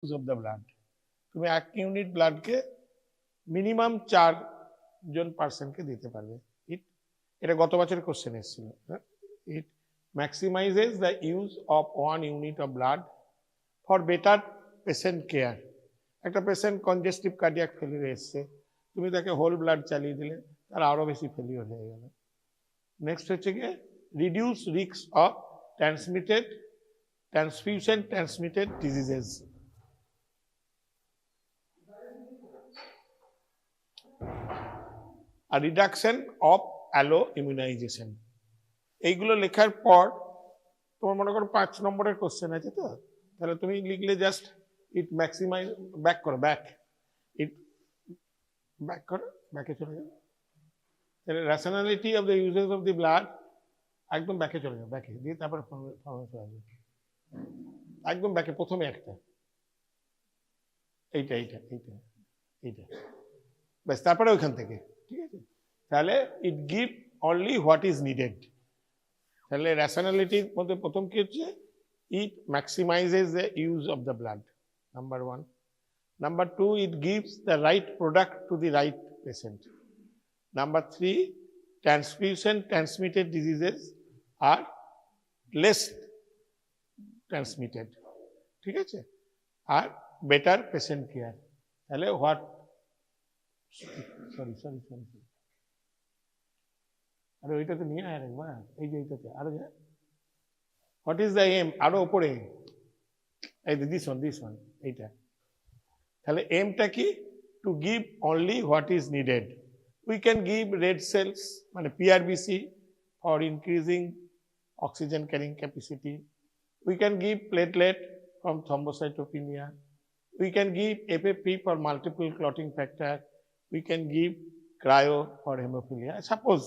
of the blood. তুমি 1 unit ব্লাডকে minimum 4 জন পার্সনকে দিতে পারবে। এটা গত বছরের কোশ্চেন এসেছিল। It maximizes the use of 1 unit of blood for better patient care. একটা পেশেন্ট কনজেস্টিভ কার্ডিয়াক ফেলিওর এসছে, তুমি তাকে হোল ব্লাড চালিয়ে দিলে তার আরো বেশি ফেলিওর হয়ে গেল। নেক্সট হচ্ছে গিয়ে reduce risk of transfusion transmitted diseases. আর রিডাকশন অফ অ্যালো ইমিউনাইজেশন। এইগুলো লেখার পর তোমার মনে করো 5 নম্বরের কোশ্চেন আছে, তো তাহলে তুমি লিখলে জাস্ট ইট ম্যাক্সিমাইজ, ব্যাক করো, ব্যাকে চলে যাও। তাহলে rationality of the uses of the blood, একদম ব্যাকে চলে যাও, ব্যাকে দিয়ে তারপরে আসবে একদম ব্যাকে, প্রথমে একটা এইটা ব্যাস, তারপরে ওইখান থেকে, ঠিক আছে? তাহলে it give only what is needed. তাহলে রেশনালিটির মধ্যে প্রথম কি হচ্ছে? It maximizes the use of the blood, number 1। Number 2, it gives the right product to the right patient. Number 3, transfusion transmitted diseases are less transmitted, ঠিক আছে? আর better patient care. তাহলে আরে ওইটাতে নিয়ে আয় একবার, এই যে এইটাতে আরো যা, হোয়াট ইজ দ্য এম, আরো উপরে, এই দিস ওয়ান, এইটা। তাহলে এমটা কি? To give only what is needed. We can give red cells মানে PRBC for increasing oxygen carrying capacity. We can give platelet from thrombocytopenia. We can give FAP for multiple clotting factor. We can give cryo for haemophilia. Suppose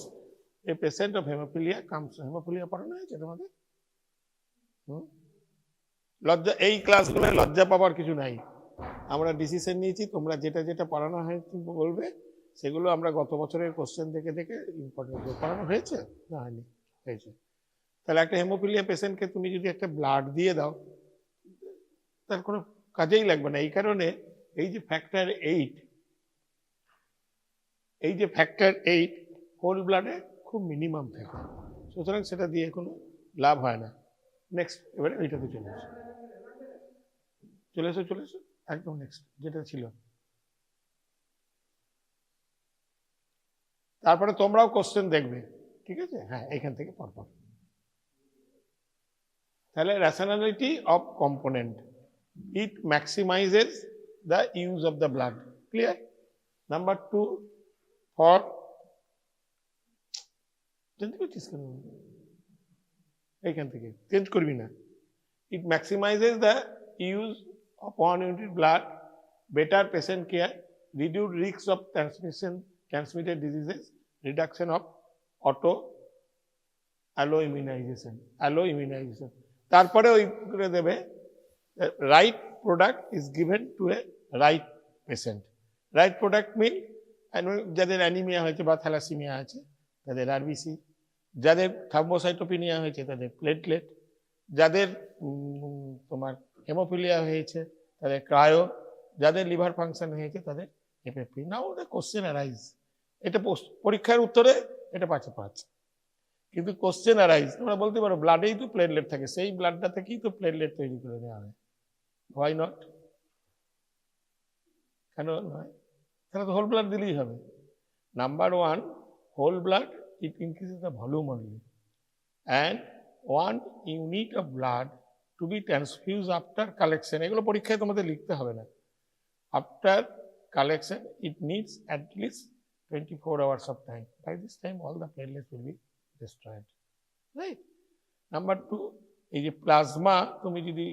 a patient of hemophilia comes, haemophilia পড়ানো হয়েছে তোমাদের? লজ্জা, এই ক্লাসগুলো লজ্জা পাবার কিছু নাই। আমরা ডিসিশন নিয়েছি, তোমরা যেটা যেটা পড়ানো হয়েছে বলবে, সেগুলো আমরা গত বছরের কোশ্চেন দেখে ইম্পর্টেন্ট পড়ানো হয়েছে না হয়নি? হয়েছে। তাহলে একটা হেমোফিলিয়া পেশেন্টকে তুমি যদি একটা ব্লাড দিয়ে দাও, তার কোনো কাজেই লাগবে না। এই কারণে এই যে ফ্যাক্টর 8 হোল ব্লাডে খুব মিনিমাম থাকে, সুতরাং সেটা দিয়ে কোনো লাভ হয় না। নেক্সট, এবারে এইটাতে চলে এসো একদম নেক্সট যেটা ছিল। তারপরে তোমরাও কোশ্চেন দেখবে, ঠিক আছে? হ্যাঁ, এখান থেকে পরপর। তাহলে rationality of component, it maximizes the use of the blood. Clear? Number 2, for এইখান থেকে চেঞ্জ করবি না। It maximizes the use of 1 unit blood, better patient care, reduced risks of transmitted diseases, reduction of alloimmunization. তারপরে ওই করে দেবে, right product is given to a right patient. Right product mean যাদের anaemia হয়েছে বা thalassaemia আছে তাদের RBC, যাদের থ্রম্বোসাইটোপিনিয়া হয়েছে তাদের প্লেটলেট, যাদের তোমার হেমোফিলিয়া হয়েছে তাদের ক্রায়ো, যাদের লিভার ফাংশন হয়েছে তাদের এফএপি। নাও দ্য কোশ্চেন অ্যারাইজ, এটা পরীক্ষার উত্তরে এটা 5 কিন্তু কোশ্চেন অ্যারাইজ, তোমরা বলতে পারো ব্লাডেই তো প্লেটলেট থাকে, সেই ব্লাডটা থেকেই তো প্লেটলেট তৈরি করে নেওয়া হয়, হোয়াই নট? কেন নয়? তাহলে তো হোল ব্লাড দিলেই হবে। Number 1, whole blood, it increases the volume only, and 1 unit of blood to be transfused after collection. এগুলো পরীক্ষায় তোমাদের লিখতে হবে না। After collection, it needs at least 24 hours of time. By this time, all the platelets will be destroyed. Right? Number 2, এই যে plasma তুমি যদি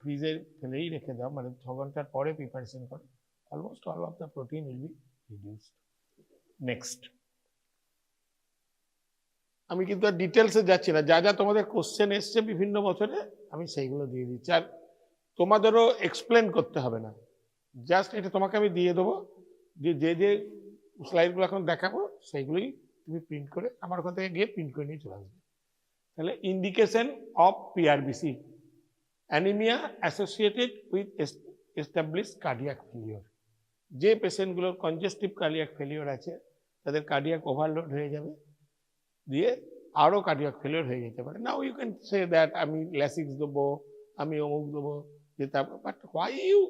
ফ্রিজে ফেলেই রেখে দাও, মানে 6 ঘন্টার পরে প্রিপারেশন করো, almost all of the protein will be reduced. Next, আমি কিন্তু আর ডিটেলসে যাচ্ছি না, যা যা তোমাদের কোশ্চেন এসছে বিভিন্ন বছরে আমি সেইগুলো দিয়ে দিচ্ছি। আর তোমাদেরও এক্সপ্লেন করতে হবে না, জাস্ট এটা তোমাকে আমি দিয়ে দেবো, যে স্লাইডগুলো এখন দেখাবো সেইগুলোই তুমি প্রিন্ট করে আমার ওখান থেকে গিয়ে প্রিন্ট করে নিয়ে চলে আসবে। তাহলে indication of PRBC, anaemia associated with establish cardiac failure. যে পেশেন্টগুলোর কনজেস্টিভ কার্ডিয়াক ফেলিওর আছে তাদের কার্ডিয়াক ওভারলোড হয়ে যাবে, দিয়ে আরও কার্ডিয়াক ফেলিওর হয়ে যেতে পারে। Now you can say that আমি ল্যাসিক্স দেবো, আমি অমুক দেবো, যে তারপর but why you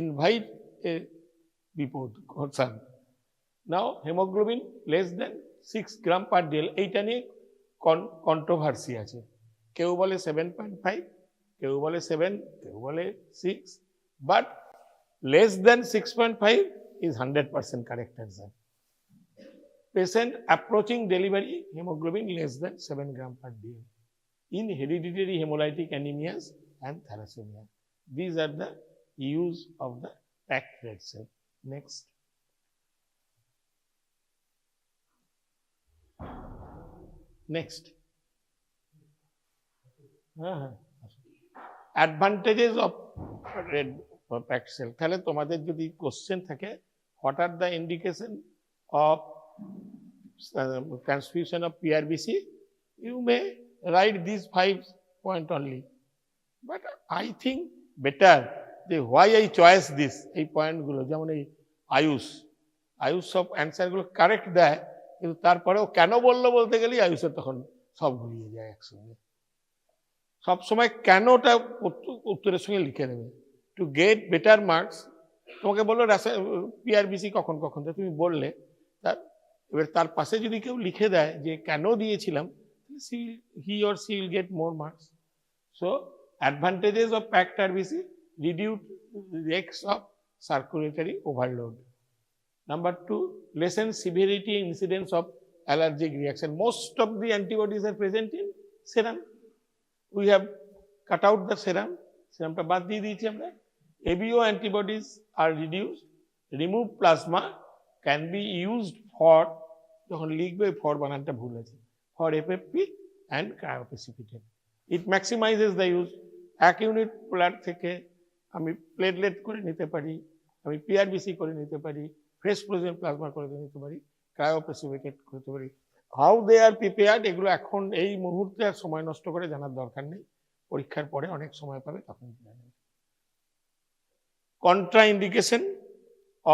invite a বিপদ concern. Now haemoglobin less than 6 gram per dl, এইটা নিয়ে কন্ট্রোভার্সি আছে। কেউ বলে 7.5, কেউ বলে 7, কেউ বলে 6, but less than 6.5 is 100% correct answer. Patient approaching delivery, hemoglobin less than 7 gram per dl in hereditary hemolytic anemias and thalassemia. These are the use of the packed red cell. Next. Next. Advantages of red packed cell. তাহলে তোমাদের যদি question থাকে, what are the indication of transfusion of PRBC, you may write these 5 points only, but I think better the why I choice this এই পয়েন্টগুলো, যেমন এই আয়ুষ সব অ্যান্সারগুলো কারেক্ট দেয়, কিন্তু তারপরেও কেন বললো বলতে গেলেই আয়ুষের তখন সব গুলিয়ে যায় একসঙ্গে। সবসময় কেনটা উত্তরের সঙ্গে লিখে নেবে। টু গেট বেটার মার্কস, তোমাকে বললো পিআরবিসি কখন কখন, তুমি বললে এবার তার পাশে যদি কেউ লিখে দেয় যে কেন দিয়েছিলাম, he or she will get more marks. So advantages of packed RBC, reduce risks of circulatory overload. Number 2, lessen severity and incidence of allergic reaction. Most of the antibodies are present in serum. We have cut out the serum. Serumটা বাদ দিয়ে দিয়েছি আমরা। ABO antibodies are reduced. Remove plasma can be used for, যখন লিখবে for বানানটা ভুল আছে, for FFP and cryoprecipitate. It maximizes the use. 1 unit blood থেকে আমি প্লেটলেট করে নিতে পারি, আমি পিআরবিসি করে নিতে পারি, ফ্রেশ ফ্রোজেন প্লাজমা করে নিতে পারি, ক্রায়োপ্রেসিপিটেট করতে পারি। হাউ দে আর প্রিপেয়ার্ড, এগুলো এখন এই মুহূর্তে আর সময় নষ্ট করে জানার দরকার নেই, পরীক্ষার পরে অনেক সময় পাবে তখন জানবে। Contraindication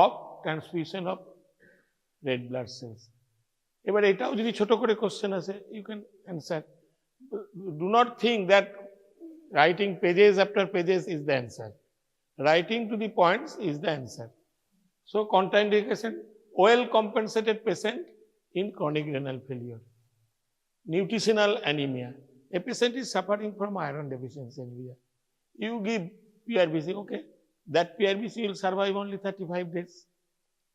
of transfusion of red blood cells. এবার এটাও যদি ছোট করে কোশ্চেন আসে, you can answer. Do not think that writing pages after pages is the answer. Writing to the points is the answer. So contraindication, well compensated patient in chronic renal failure. Nutritional anemia, a patient is suffering from iron deficiency anemia. You give PRBC, okay, that PRBC will survive only 35 days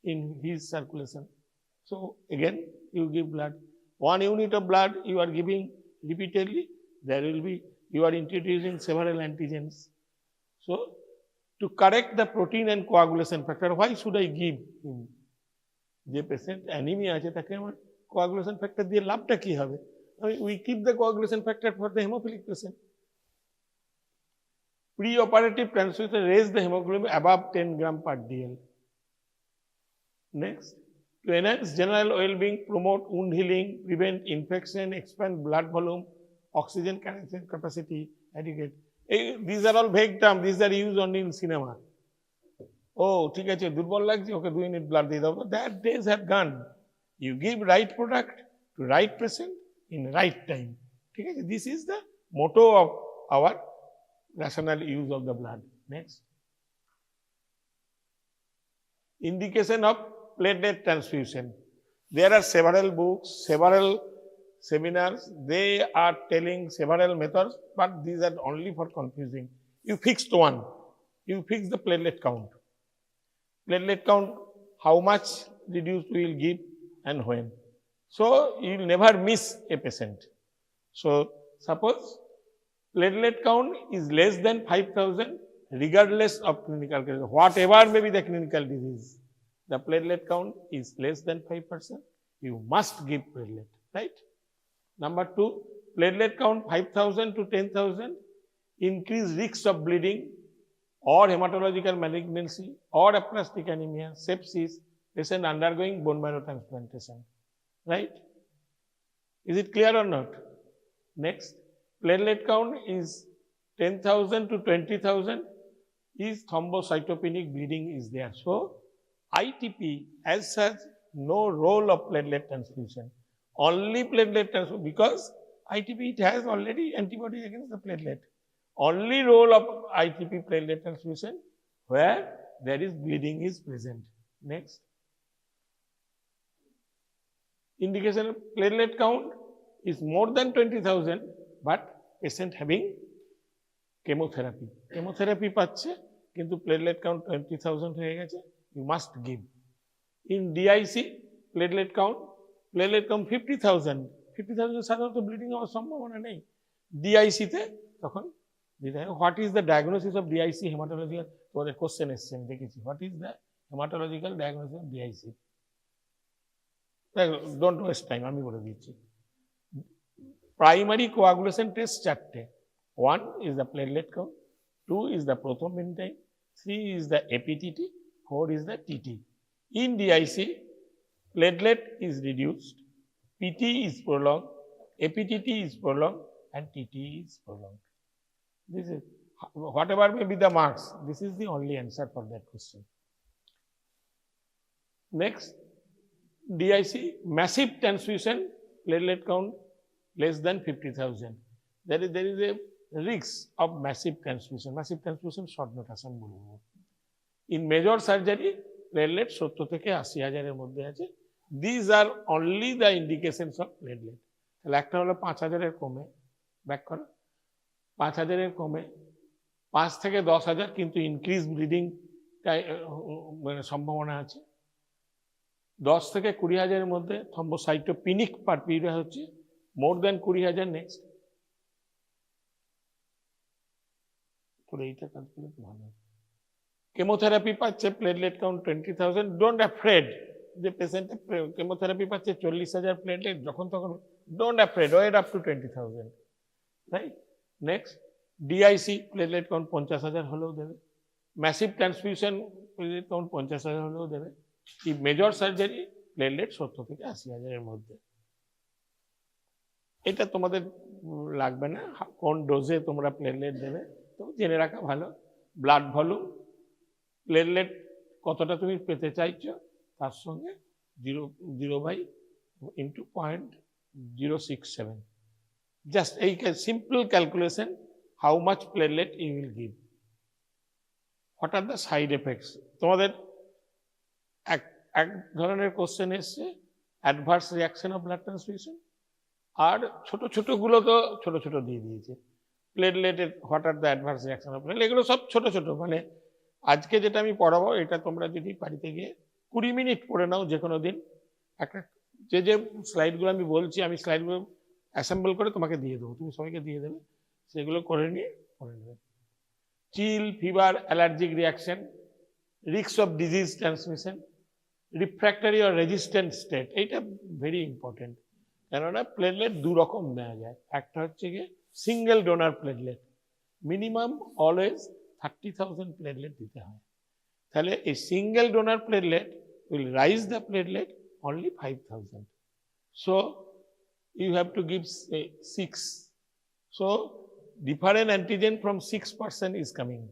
in his circulation. So again, you give blood. 1 unit of blood you are giving repeatedly, there will be, you are introducing several antigens. So to correct the protein and coagulation factor, why should I give him? যে patient anaemia আছে তাকে আমার coagulation factor দিয়ে লাভটা কি হবে? We keep the coagulation factor for the haemophilic patient. Pre-operative transfusion raise the hemoglobin above 10 gram per dl. Next, to enhance general well-being, promote wound healing, prevent infection, expand blood volume, oxygen carrying capacity, adequate. These are all vague terms. These are used only in cinema. Oh, ঠিক আছে, দুর্বল লাগছে, ওকে 2 unit blood দিয়ে দাও। That days have gone. You give right product to right patient in right time. ঠিক আছে, this is the motto of our rational use of the blood. Next, indication of platelet transfusion. There are several books, several seminars, they are telling several methods, but these are only for confusing. You fixed one, you fix the platelet count. Platelet count, how much reduced we will give and when. So you will never miss a patient. So suppose platelet count is less than 5,000, regardless of clinical case, whatever may be the clinical disease, the platelet count is less than 5%, you must give platelet, right? Number 2, platelet count 5,000 to 10,000, increased risks of bleeding or hematological malignancy or aplastic anemia, sepsis, patient undergoing bone marrow transplantation, right? Is it clear or not? Next, platelet count is 10,000 to 20,000, his thrombocytopenic bleeding is there. So ITP as such no role of platelet transfusion, only platelet transfusion, because ITP it has already antibody against the platelet. Only role of ITP platelet transfusion where there is bleeding is present. Next. Indication of platelet count is more than 20,000, but patient having chemotherapy. Chemotherapy পাচ্ছে কিন্তু platelet count 20,000 হয়ে গেছে, you must give. In DIC platelet count 50,000. 50,000 সাধারণত bleeding হওয়ার সম্ভাবনা নেই। DIC তে তখন what is the diagnosis of DIC haematological, তোমাদের কোশ্চেন এসছে আমি দেখেছি, what is the haematological diagnosis of DIC? Don't waste time, আমি বলে দিচ্ছি। প্রাইমারি কোয়াগুলেশন টেস্ট চারটে, 1 is the platelet count, 2 is the prothrombin time, 3 is the APTT, 4 is the TT. In DIC, platelet is reduced, PT is prolonged, APTT is prolonged, and TT is prolonged. This is whatever may be the marks, this is the only answer for that question. Next, DIC massive transfusion, platelet count less than 50,000. There is a risk of massive transfusion. Massive transfusion short notation বলবো। In major surgery, platelet 70 থেকে 80,000 এর মধ্যে আছে। These are only the indications of platelet. তাহলে একটা হলো 5,000 এর কমে, ব্যাক করো, 5,000 এর কমে, 5 থেকে 10,000 কিন্তু ইনক্রিজ ব্লিডিং মানে সম্ভাবনা আছে। 10 থেকে 20,000 এর মধ্যে থ্রম্বোসাইটোপেনিক পারপিউরিয়া হচ্ছে, মোর দ্যান 20,000 নেক্সট। এইটা কাজ করলে ভালো। কেমোথেরাপি পাচ্ছে প্লেটলেট কাউন্ট 20,000, ডোন্ট অ্যাফ্রেড যে পেশেন্ট কেমোথেরাপি পাচ্ছে 40,000 প্লেটলেট যখন তখন, don't afraid, wait up to 20,000, right? Next, DIC platelet count 50,000 হলেও দেবে, ম্যাসিভ ট্রান্সফিউশন প্লেটলেট কাউন্ট 50,000 হলেও দেবে। এই মেজর সার্জারি প্লেটলেট 70 থেকে 80,000 এর মধ্যে। এটা তোমাদের লাগবে না কোন ডোজে তোমরা প্লেটলেট দেবে, তো জেনে রাখা ভালো। ব্লাড ভলিউম, প্লেটলেট কতটা তুমি পেতে চাইছো তার সঙ্গে 0.067, জাস্ট এই simple calculation, how much platelet you will give, what are the side effects. তোমাদের এক ধরনের কোশ্চেন এসছে adverse reaction of blood transfusion, আর ছোট ছোটগুলো তো ছোট ছোট দিয়ে দিয়েছে। প্লেটলেটের what are the adverse reaction of platelet, এগুলো সব ছোট ছোট। মানে আজকে যেটা আমি পড়াবো এটা তোমরা যদি বাড়িতে গিয়ে 20 মিনিট পড়ে নাও যে কোনো দিন, একটা যে স্লাইডগুলো আমি বলছি আমি স্লাইডগুলো অ্যাসেম্বল করে তোমাকে দিয়ে দেবো, তুমি সবাইকে দিয়ে দেবে, সেগুলো করে নিয়ে পড়ে নেবে। Chill, fever, allergic reaction, risk of disease transmission, refractory or resistant state, এইটা ভেরি ইম্পর্টেন্ট। কেননা প্লেটলেট দু রকম নেওয়া যায়, একটা হচ্ছে গিয়ে single donor platelet, minimum always 30,000 platelet দিতে হয়। তাহলে এই single donor platelet will raise the platelet only 5,000, so you have to give 6, so different antigen from 6% is coming,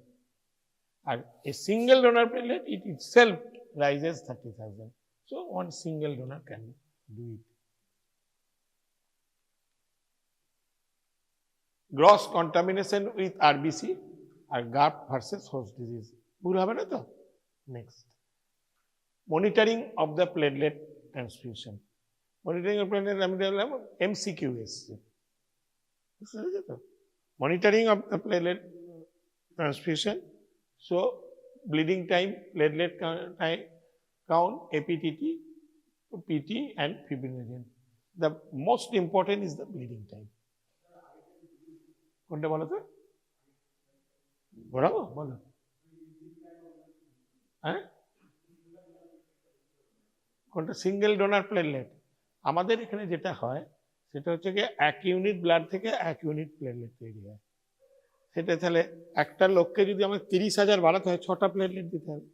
and a single donor platelet it itself rises 30,000, so one single donor can do it. Gross contamination with RBC or graft versus host disease, ভুল হবে না তো? Next, monitoring of the platelet transfusion. Monitoring of platelet আমি দেখলাম MCQ এসছে, বুঝতে পেরেছো তো? Monitoring of the platelet transfusion, so bleeding time, platelet count, APTT, PT and fibrinogen. The most important is the bleeding time. কোনটা বলো তো? বলো বলো, হ্যাঁ কোনটা? Single donor platelet. আমাদের এখানে যেটা হয় সেটা হচ্ছে কি 1 ইউনিট ব্লাড থেকে 1 ইউনিট প্লেটলেট তৈরি হয়। সেটা তাহলে একটা লোককে যদি আমার 30,000 বাড়াতে হয় 6টা প্লেটলেট দিতে হবে।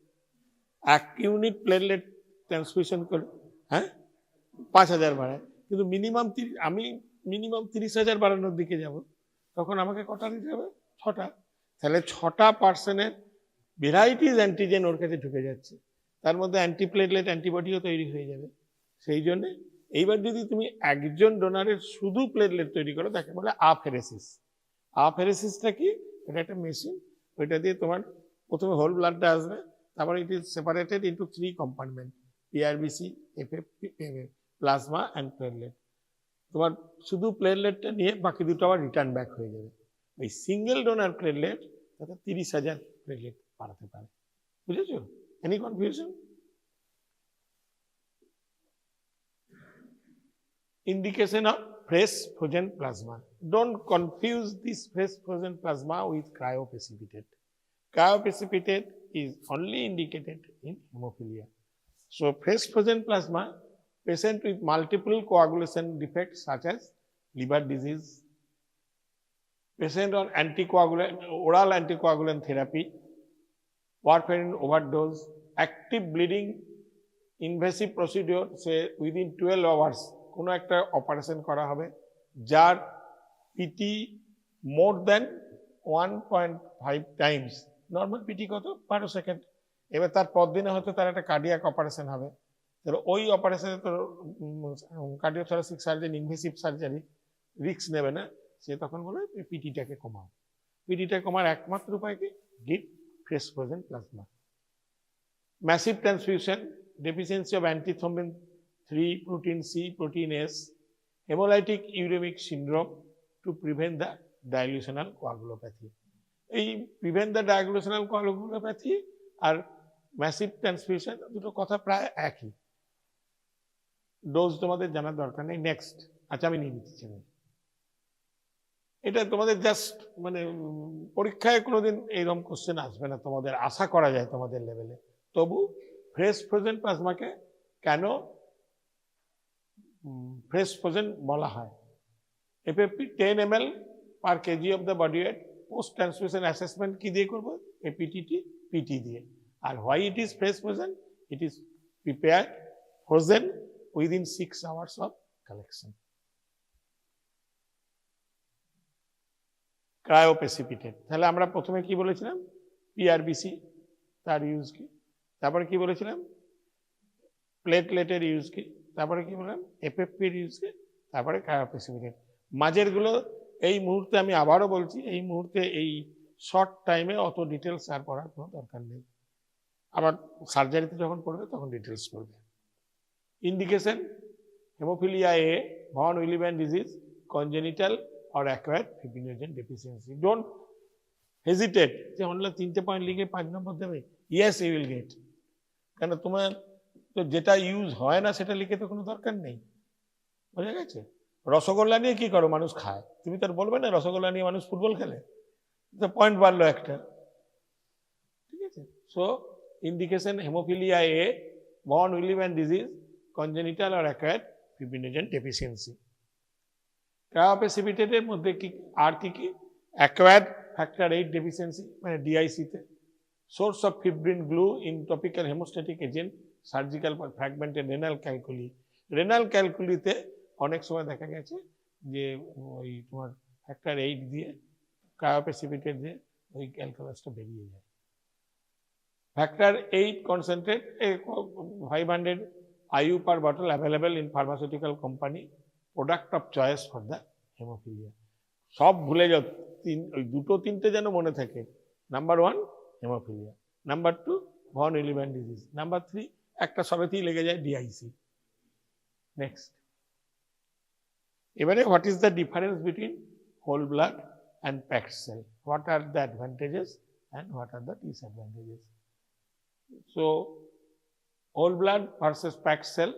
1 ইউনিট প্লেটলেট ট্রান্সফিউশন করে, হ্যাঁ 5,000 বাড়ায়, কিন্তু আমি মিনিমাম 30,000 বাড়ানোর দিকে যাব, তখন আমাকে কটা দিতে হবে? 6টা। তাহলে 6টা পার্সনের ভ্যারাইটিস অ্যান্টিজেন ওর কাছে ঢুকে যাচ্ছে, তার মধ্যে অ্যান্টিপ্লেটলেট অ্যান্টিবডিও তৈরি হয়ে যাবে। সেই জন্যে এইবার যদি তুমি একজন ডোনারের শুধু প্লেটলেট তৈরি করো তাকে বলে আফেরেসিস। আফেরেসিসটা কি? এটা একটা মেশিন, ওইটা দিয়ে তোমার প্রথমে হোল ব্লাডটা আসবে, তারপরে it is separated into 3 compartment, PRBC, FFP, plasma and platelet. তোমার শুধু প্লেটলেটটা নিয়ে বাকি দুটো আবার রিটার্ন ব্যাক হয়ে যাবে। ওই সিঙ্গেল ডোনার প্লেটলেট তাতে 30,000 প্লেটলেট বাড়াতে পারে। বুঝেছো? Any confusion? Indication of fresh frozen plasma. Don't confuse this fresh frozen plasma with cryoprecipitate. Cryoprecipitate is only indicated in hemophilia. So fresh frozen plasma, patient with multiple coagulation defects such as liver disease, patient on oral anticoagulant therapy, warfarin overdose, active bleeding, invasive procedure, say within 12 hours কোনো একটা operation করা হবে যার PT মোর দেন 1.5 Times normal PT কত 12 second. এবার তার পর দিনে হয়তো তার একটা কার্ডিয়াক অপারেশন হবে, তাহলে ওই অপারেশনে তো cardiothoracic surgery, invasive surgery risk নেবে না, সে তখন বলে পিটিটাকে কমাও। পিটিটা কমার একমাত্র উপায় কি? Give fresh frozen plasma. Massive transfusion, deficiency of antithrombin 3, protein C, protein S, hemolytic uremic syndrome to prevent the dilutional coagulopathy. এই prevent the dilutional coagulopathy আর massive transfusion দুটো কথা প্রায় একই। ডোজ তোমাদের জানার দরকার নেই। নেক্সট, আচ্ছা আমি নিয়ে নিচ্ছি। এটা তোমাদের জাস্ট মানে পরীক্ষায় কোনোদিন এইরকম কোশ্চেন আসবে না, তোমাদের আশা করা যায় তোমাদের লেভেলে। তবু ফ্রেশ ফ্রোজেন প্লাজমাকে কেন ফ্রেশ ফ্রোজেন বলা হয়? FFP 10 ml per kg of the body weight, post transfusion assessment কি দিয়ে করবো? এপিটিটি পিটি দিয়ে। আর why it is fresh frozen? It is prepared frozen within 6 hours of collection. Cryoprecipitate, তাহলে আমরা প্রথমে কি বলেছিলাম? পিআরবিসি, তার ইউজ কি? তারপরে কি বলেছিলাম? প্লেটলেটের ইউজ কি? তারপরে কি বললাম? এফএফপির ইউজ কি? তারপরে ক্রায়োপ্রেসিপিটেট। মাঝের গুলো এই মুহূর্তে আমি আবারও বলছি, এই মুহূর্তে এই শর্ট টাইমে অত ডিটেলস আর পড়ার কোনো দরকার নেই, আবার সার্জারিতে যখন পড়বে তখন ডিটেলস পড়বে। ইন্ডিকেশন: হেমোফিলিয়া এ, ভন উইলিম্যান disease, congenital or acquired fibrinogen deficiency. Don't hesitate যে অনলাইন 3টে পয়েন্ট লিখে 5 নম্বর দেবে। ইয়েস ইউ উইল গেট, কেন তোমার তো যেটা ইউজ হয় না সেটা লিখে তো কোনো দরকার নেই। বোঝা গেছে? রসগোল্লা নিয়ে কি করো? মানুষ খায়, তুমি তার বলবে না রসগোল্লা নিয়ে মানুষ ফুটবল খেলে? তো পয়েন্ট বাড়লো একটা, ঠিক আছে? So indication: haemophilia A, von উইলিম্যান disease, congenital or acquired fibrinogen deficiency. ক্রায়োপ্রেসিপিটেটের মধ্যে কি আর কি কি? অ্যাকোয়ার্ড ফ্যাক্টর 8 ডেফিসিয়েন্সি মানে ডিআইসিতে, source of fibrin glue in topical haemostatic agent, surgical fragmented renal calculi. Renal ক্যালকুলিতে অনেক সময় দেখা গেছে যে ওই তোমার ফ্যাক্টর 8 দিয়ে ক্রায়োপ্রেসিপিটেট দিয়ে ওই ক্যালকুলাসটা বেরিয়ে যায়। Factor 8 concentrate 500 IU per bottle available in pharmaceutical company, product of choice for the hemophilia. সব ভুলে যাও, ওই দুটো তিনটে যেন মনে থাকে। নাম্বার 1 হেমোফিলিয়া, নাম্বার 2 ভন উইলিম্যান ডিজিজ, নাম্বার 3 একটা সবেতেই লেগে যায় ডিআইসি। নেক্সট, এবারে what is the difference between whole blood and packed cell? What are the advantages and what are the disadvantages? So whole blood versus packed cell.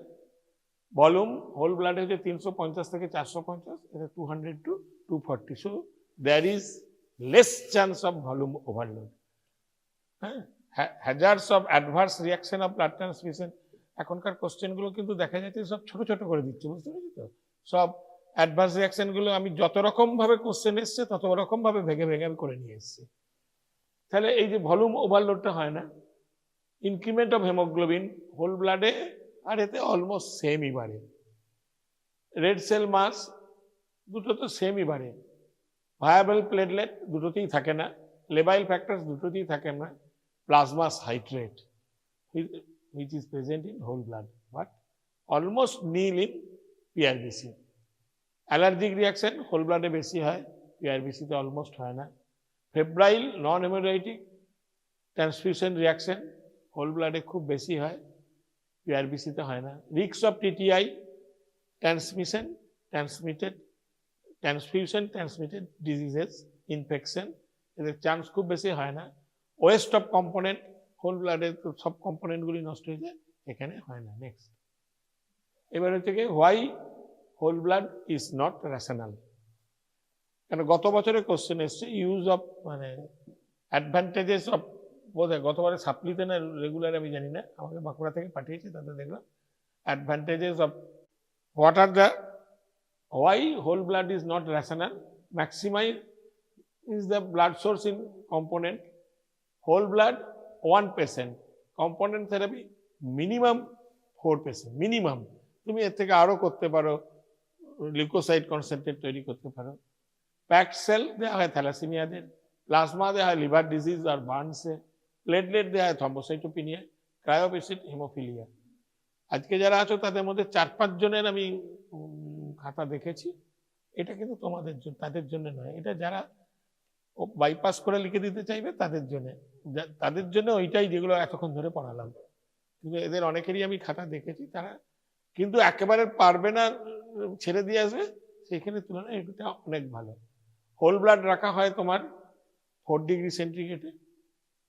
Volume whole ব্লাডে হচ্ছে 350 থেকে 450, এটা 200 to 240। So there is less chance of volume overload. হ্যাঁ, hazards of adverse reaction of blood transfusion. এখনকার কোশ্চেনগুলো কিন্তু দেখা যাচ্ছে সব ছোট ছোট করে দিচ্ছে, বুঝতে পেরেছি তো? সব অ্যাডভার্স রিয়াকশনগুলো আমি যত রকম ভাবে কোশ্চেন এসছে তত রকম ভাবে ভেঙে ভেঙে আমি করে নিয়ে এসেছি। তাহলে এই যে ভলিউম ওভারলোডটা হয় না। ইনক্রিমেন্ট অফ হেমোগ্লোবিন হোল ব্লাডে আর এতে অলমোস্ট সেমই বাড়ে। রেড সেল মাস দুটো তো সেমই বাড়ে। ভায়াবল প্লেটলেট দুটোতেই থাকে না, লেবাইল ফ্যাক্টরস দুটোতেই থাকে না, plasma citrate, which is present in whole blood, but almost nil in PRBC. Allergic reaction whole blood এ বেশি হয়, PRBC তে almost হয় না. Febrile non-hemolytic transfusion reaction whole blood এ খুব বেশি হয়, PRBC তে হয় না. Risk of TTI transfusion transmitted diseases, infection, এদের চান্স খুব বেশি হয় না. ওয়েস্ট অফ কম্পোনেন্ট হোল ব্লাডের সব কম্পোনেন্টগুলি নষ্ট হয়ে যায়, এখানে হয় না. নেক্সট, এবার হচ্ছে কি why whole blood is not rational. কেন গত বছরের কোশ্চেন এসছে ইউজ অফ মানে অ্যাডভান্টেজেস অফ, বোধহয় গতবারে সাপ্লিতে না রেগুলার আমি জানি না, আমাকে বাঁকুড়া থেকে পাঠিয়েছে, তাতে দেখলাম advantages of what are the why whole blood is not rational. Maximize is the blood source in component. Whole blood 1 patient, component therapy minimum 4 patient, minimum. তুমি এর থেকে আরো করতে পারো, লিউকোসাইট কনসেন্ট্রেট তৈরি করতে পারো. প্যাকড সেল দেওয়া হয় থ্যালাসেমিয়াদের, প্লাজমা দেওয়া হয় লিভার ডিজিজ আর বার্নসে, প্লেটলেট দেওয়া হয় থ্রম্বোসাইটোপিনিয়া, ক্রায়োপ্যাসিড হেমোফিলিয়া. আজকে যারা আছো তাদের মধ্যে 4-5 জনের আমি খাতা দেখেছি, এটা কিন্তু তোমাদের জন্য, তাদের জন্য নয়, এটা যারা বাইপাস করে লিখে দিতে চাইবে তাদের জন্য ওইটাই যেগুলো এতক্ষণ ধরে পড়ালাম. কিন্তু এদের অনেকেরই আমি খাতা দেখেছি, তারা কিন্তু একেবারে পারবে না, ছেড়ে দিয়ে আসবে, সেখানে তুলনায় এটা অনেক ভালো. হোল ব্লাড রাখা হয় তোমার 4 ডিগ্রি সেন্টিগ্রেডে,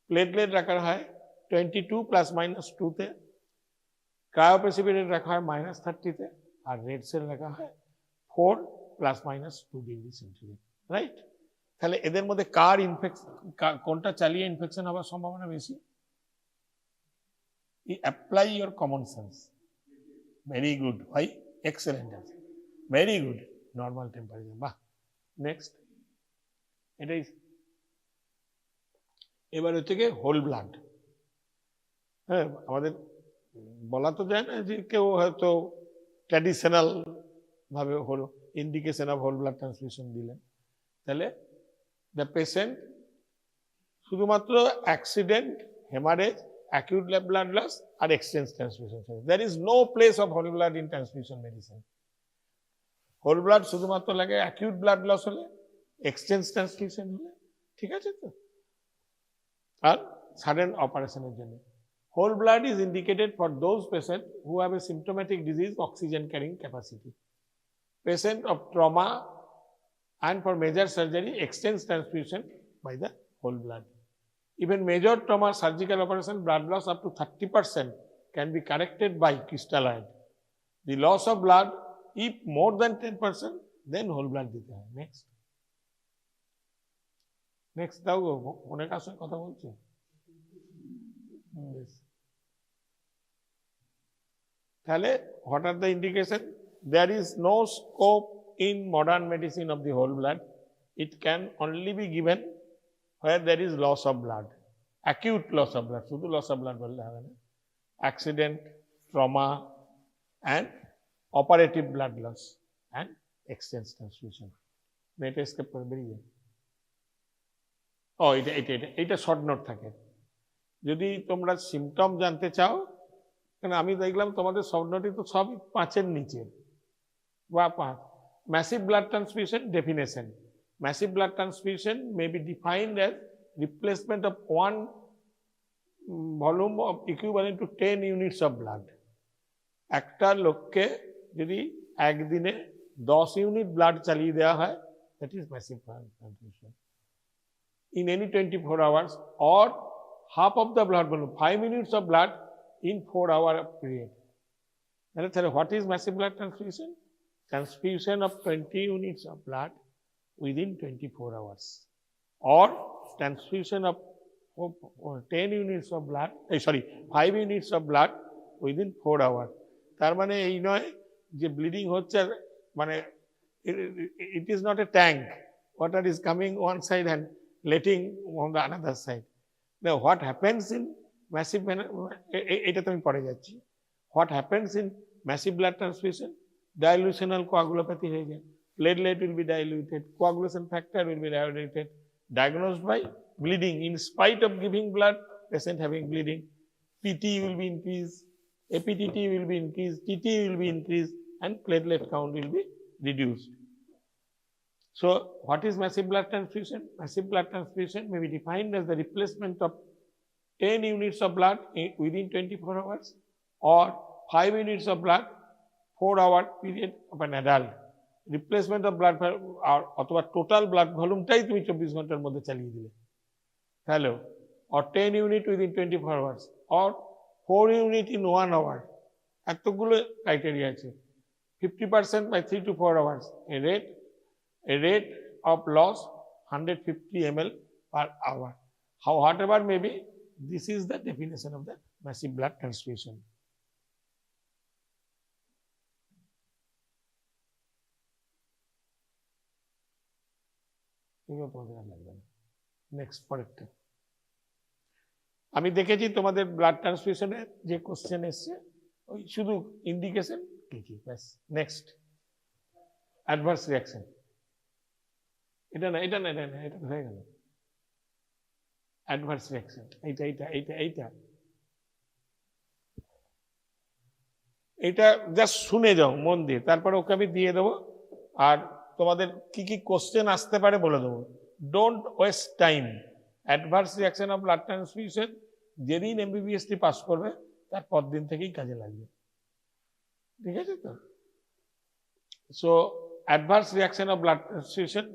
প্লেটলেট রাখা হয় 22 ± 2-তে, ক্রায়োপ্রেসিপিটেট রাখা হয় -30-তে, আর রেড সেল রাখা হয় 4 ± 2 ডিগ্রি সেন্টিগ্রেড. রাইট? তাহলে এদের মধ্যে কার ইনফেকশন, কোনটা চালিয়ে ইনফেকশন হওয়ার সম্ভাবনা বেশি? Apply your common sense. Very good ভাই, এক্সেলেন্ট আছে, ভেরি গুড. নর্মাল টেম্পারেচার, বাহ. নেক্সট, এটাই. এবার হচ্ছে কি হোল ব্লাড. হ্যাঁ, আমাদের বলা তো যায় না যে কেউ হয়তো ট্র্যাডিশনাল ভাবে হলো indication of whole blood transfusion দিলেন, তাহলে দ্য পেশেন্ট শুধুমাত্র accident, haemorrhage, acute blood loss আর exchange transfusion. There is no place of whole blood in transfusion medicine. Whole blood শুধুমাত্র লাগে অ্যাকিউট ব্লাড লস হলে, এক্সচেঞ্জ ট্রান্সফিউশন হলে, ঠিক আছে তো, আর সাডেন অপারেশনের জন্য. Whole blood is indicated for those patients who have a symptomatic disease oxygen carrying capacity. Patient of trauma and for major surgery, exchange transfusion by the whole blood. Even major trauma surgical operation, blood loss up to 30% can be corrected by crystalloid. The loss of blood, if more than 10%, then whole blood দিতে হয়. Next. Next, দাও অনেক আসলে কথা বলছি. তাহলে what are the indication? There is no scope in modern medicine of the whole blood. It can only be given where there is loss of blood, acute loss of blood. শুধু loss of blood বললে হবে না, accident, trauma and operative blood loss and exchange transfusion. এটা escape করে বেরিয়ে যায়. ও এটা short note থাকে. যদি তোমরা সিমটম জানতে চাও, কারণ আমি দেখলাম তোমাদের শর্ট নোটই তো সবই 5-এর নিচে বা 5. Massive blood transfusion definition. Massive blood transfusion may be defined as replacement of 1 volume of equivalent to 10 units of blood. একটা লোককে যদি একদিনে 10 ইউনিট ব্লাড চালিয়ে দেওয়া হয়, that is massive blood transfusion. In any 24 hours or half of the blood volume, 5 units of blood in 4-hour period. And what is massive blood transfusion? Transfusion of 20 units of blood within 24 hours, or transfusion of 10 units of blood, 5 units of blood within 4 hours. তার মানে এই নয় যে bleeding হচ্ছে, মানে it is not a tank. Water is coming one side and letting on the another side. Now what happens in massive, এটা তো আমি পড়ে যাচ্ছি. What happens in massive blood transfusion? Dilutional coagulopathy হয়ে যায়, platelet will be diluted, coagulation factor will be diluted, diagnosed by bleeding in spite of giving blood patient having bleeding, PT will be increased, APTT will be increased, TT will be increased, and platelet count will be reduced. So what is massive blood transfusion? Massive blood transfusion may be defined as the replacement of 10 units of blood within 24 hours or 5 units of blood 4-hour period of an adult. Replacement of blood অথবা total blood ভলিউমটাই তুমি 24 ঘন্টার মধ্যে চালিয়ে দিলে, hello, or 10 unit within 24 hours or 4 unit in 1 hour. এতগুলো criteria আছে। 50% by 3 to 4 hours. A rate of loss 150 ml per hour. Whatever may be, this is the definition of the massive blood transfusion. Next পরেরটা আমি দেখেছি তোমাদের blood ট্রান্সফিউশনে যে question এসছে ওই শুধু ইন্ডিকেশন কি কি, ব্যাস। নেক্সট অ্যাডভার্স রিয়াকশন, এটা না এটা না এটা না, এটা হয়ে গেল। অ্যাডভার্স রিয়াকশন এইটা এইটা এইটা এইটা এটা জাস্ট শুনে যাও মন দিয়ে, তারপরে ওকে আমি দিয়ে দেবো আর তোমাদের কি কি কোশ্চেন আসতে পারে বলে দেবো। Don't waste time. Adverse reaction of blood transfusion যেদিন MBBS পাস করবে তার পর দিন থেকেই কাজে লাগবে, ঠিক আছে তো? So adverse reaction of blood transfusion,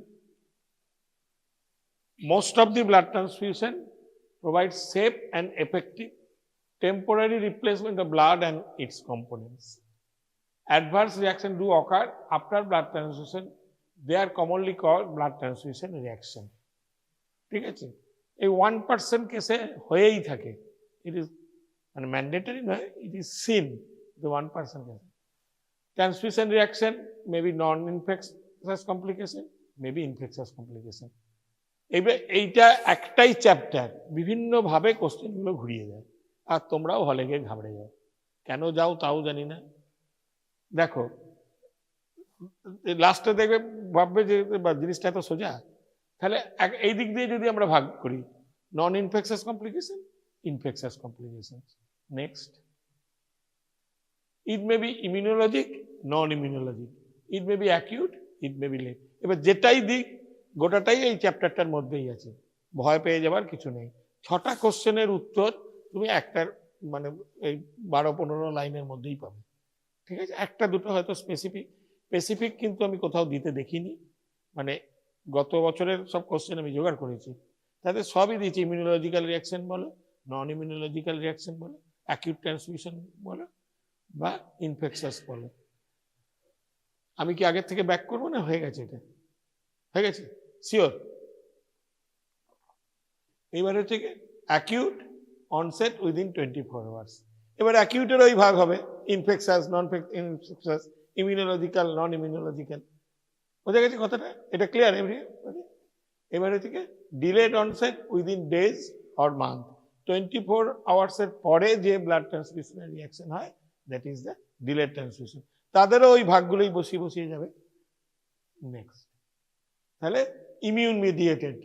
most of the blood transfusion provides safe and effective temporary replacement of blood and its components. Adverse reaction do occur after blood transfusion. They are commonly called blood transfusion reaction. ঠিক আছে, এই 1% কেসে হয়েই থাকে। It is মানে mandatory নয়, it is seen the 1% কেসে। Transfusion reaction may be non infectious complication, may be infectious complication. এবার এইটা একটাই চ্যাপ্টার, বিভিন্নভাবে কোশ্চেনগুলো ঘুরিয়ে যায় আর তোমরাও হলে গিয়ে ঘাবড়ে যাও। কেন যাও তাও জানি না। দেখো লাস্টে দেখবে ভাববে যে জিনিসটা এত সোজা, তাহলে এই দিক দিয়ে যদি আমরা ভাগ করি, non infectious complication, infectious complication. Next, it may be immunologic, non immunologic, it may be acute, it may be late. এবার যেটাই দিক গোটাটাই এই চ্যাপ্টারটার মধ্যেই আছে, ভয় পেয়ে যাবার কিছু নেই। 6টা কোশ্চেনের উত্তর তুমি একটার মানে এই 12-15 লাইনের মধ্যেই পাবে, ঠিক আছে? একটা দুটো হয়তো স্পেসিফিক কিন্তু আমি কোথাও দিতে দেখিনি। মানে গত বছরের সব কোশ্চেন আমি জোগাড় করেছি, তাতে সবই দিয়েছি। ইমিউনোলজিক্যাল রিয়াকশন বলো, নন ইমিউনোলজিক্যাল রিয়াকশন বলো, অ্যাকিউট ট্রান্সমিশন বলো বা ইনফেকশাস বলো। আমি কি আগের থেকে ব্যাক করবো না হয়ে গেছে? এটা হয়ে গেছে শিওর। এবার হচ্ছে অ্যাকিউট অনসেট উইদিন 24 আওয়ার্স। এবার অ্যাকিউটের ওই ভাগ হবে ইনফেকশাস, নন ইনফেকশাস, ইমিউনোলজিক্যাল, নন ইমিউনোলজিক্যাল। বোঝা গেছে কথাটা? এটা ক্লিয়ার এভরিবডি? এবার হচ্ছে delayed onset within days or month. 24 আওয়ার্সের পরে যে ব্লাড ট্রান্সফিউশনের রিয়াকশন হয়, that is the delayed transfusion. তাদেরও ওই ভাগগুলোই বসিয়ে যাবে। নেক্সট, তাহলে ইমিউন মিডিয়েটেড,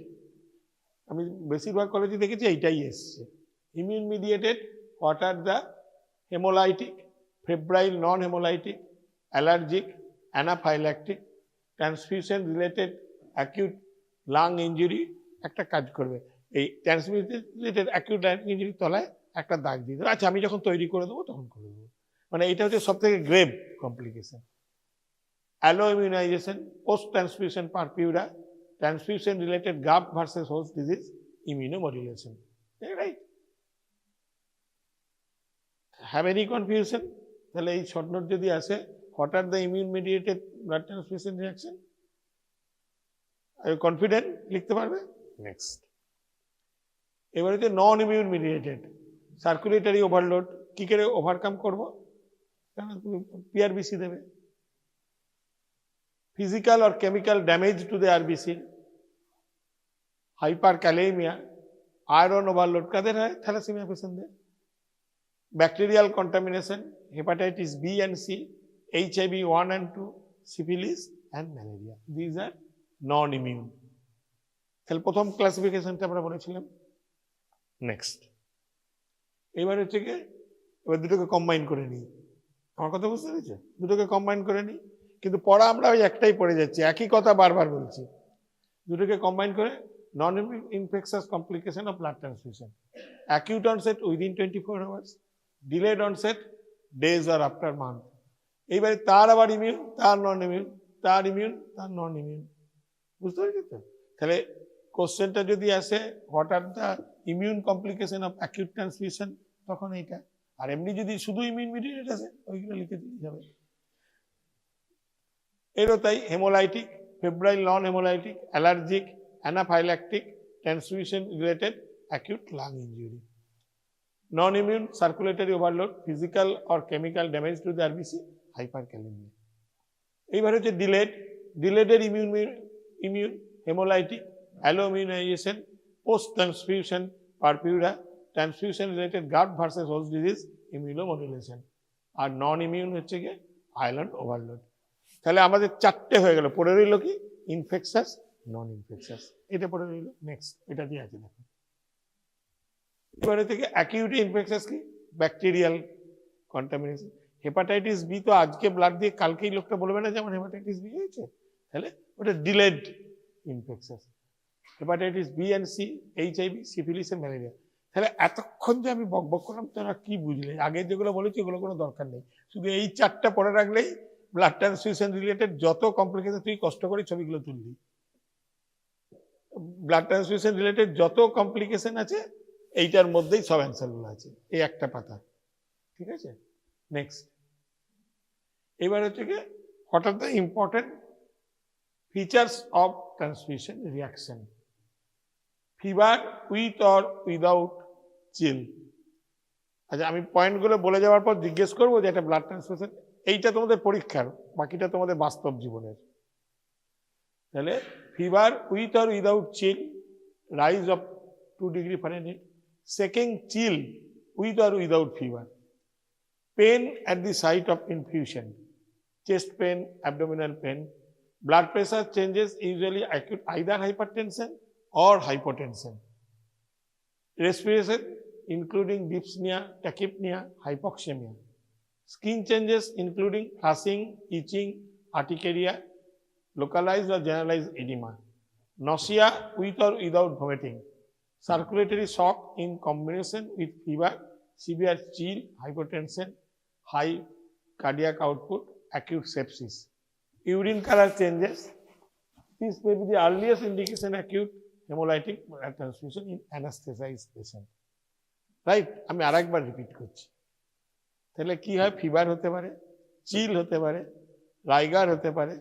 আমি বেশিরভাগ কলেজে দেখেছি এইটাই এসছে। Immune mediated, what are the haemolytic, febrile, non haemolytic, allergic, anaphylactic, transfusion related acute lung injury. একটা কাজ করবে, এই ট্রান্সফিউশন রিলেটেড অ্যাকিউট লাং ইঞ্জুরির তলায় একটা দাগ দিয়ে দেবে। আচ্ছা, আমি যখন তৈরি করে দেবো তখন করে দেবো। মানে এটা হচ্ছে সব থেকে grave complication. Alloimmunization, post transfusion purpura, transfusion related graft versus host disease, immunomodulation. Right? Have any confusion? তাহলে এই শর্ট নোট যদি আসে, what are the immune mediated blood transfusion reaction? Are you confident? লিখতে পারবে? নেক্সট, এবার হচ্ছে নন immune mediated circulatory overload. কি করে ওভারকাম করবো? কারণ তুমি PRBC দেবে। Physical or chemical damage to the RBC, hyperkalemia, iron overload কাদের হয়? থ্যালাসেমিয়া পেশেন্টদের। Bacterial contamination, hepatitis B and C, HIV 1 and 2, syphilis and malaria. These are non-immune. তাহলে প্রথম ক্লাসিফিকেশনটা আমরা বলেছিলাম। নেক্সট, এইবার হচ্ছে কি এবার দুটোকে কম্বাইন করে নিই, আমার কথা বুঝতে পেরেছো? দুটোকে কম্বাইন করে নিই, কিন্তু পড়া আমরা ওই একটাই পড়ে যাচ্ছি, একই কথা বারবার বলছি। দুটোকে কম্বাইন করে non infectious complication of blood transfusion, acute onset within 24 hours, delayed onset days আর আফটার মান্থ। এইবারে তার আবার ইমিউন, তার নন ইমিউন, তার ইমিউন, তার নন ইমিউন। বুঝতে পেরেছি তো? তাহলে কোশ্চেনটা যদি আসে what are the immune complication of acute transfusion, তখন এইটা। আর এমনি যদি শুধু ইমিউন মিডিয়েটেড আছে ওইগুলো লিখে দিয়ে যাবে। এরও তাই haemolytic, febrile non haemolytic, allergic, anaphylactic, transfusion related acute lung injury, non immune circulatory overload, physical or chemical damage to the RBC, hyperkalaemia. এইবার হচ্ছে ডিলেডের immune haemolytic, alloimmunization, post transfusion purpura, transfusion related graft versus host disease, immunomodulation. আর non immune হচ্ছে গিয়ে iron overload. তাহলে আমাদের চারটে হয়ে গেল, পড়ে রইল কি ইনফেকশাস, নন ইনফেকশাস, এটা পড়ে রইল। নেক্সট এটা দিয়ে আছে দেখো। এবারে থেকে অ্যাকিউট ইনফেকশাস কি, ব্যাকটেরিয়াল কন্টামিনেশন। হেপাটাইটিস বি তো আজকে ব্লাড দিয়ে কালকেই লোকটা বলবে না যে আমার হেপাটাইটিস বি হয়েছে, তাহলে ওটা delayed infectious. Hepatitis B and C, HIV, syphilis and malaria. তাহলে এতক্ষণ যে আমি বকবক করলাম তোরা কি বুঝলে? আগে যেগুলো বলেছি ওগুলো কোনো দরকার নেই, শুধু এই চারটা পড়ে রাখলেই ব্লাড ট্রান্সফিউশন রিলেটেড যত কমপ্লিকেশন, তুই কষ্ট করে ছবিগুলো তুললি, ব্লাড ট্রান্সফিউশন রিলেটেড যত কমপ্লিকেশন আছে এইটার মধ্যেই সব অ্যান্সারগুলো আছে, এই একটা পাতা। ঠিক আছে, নেক্সট। এবার হচ্ছে কি what are the important features of transfusion reaction, fever with or without chill. আচ্ছা, আমি পয়েন্টগুলো বলে যাওয়ার পর জিজ্ঞেস করবো যে একটা ব্লাড ট্রান্সফিউশন, এইটা তোমাদের পরীক্ষার, বাকিটা তোমাদের বাস্তব জীবনের। তাহলে fever with or without chill, rise of 2 degree Fahrenheit. Second, chill with or without fever. Pain at the site of infusion, chest pain, abdominal pain. Blood pressure changes, usually acute either hypertension or hypotension. Respiration including dyspnea, tachypnea, hypoxemia. Skin changes including flushing, itching, urticaria, localized or generalized edema. Nausea with or without vomiting. Circulatory shock in combination with fever, severe chill, hypotension, high cardiac output, acute sepsis. Urine color changes. This may be the earliest indication acute hemolytic transfusion in anesthetized patient. Right? আমি আরেকবার repeat করছি। তাহলে কি হয়? Fever হতে পারে, চিল হতে পারে, রাইগার হতে পারে,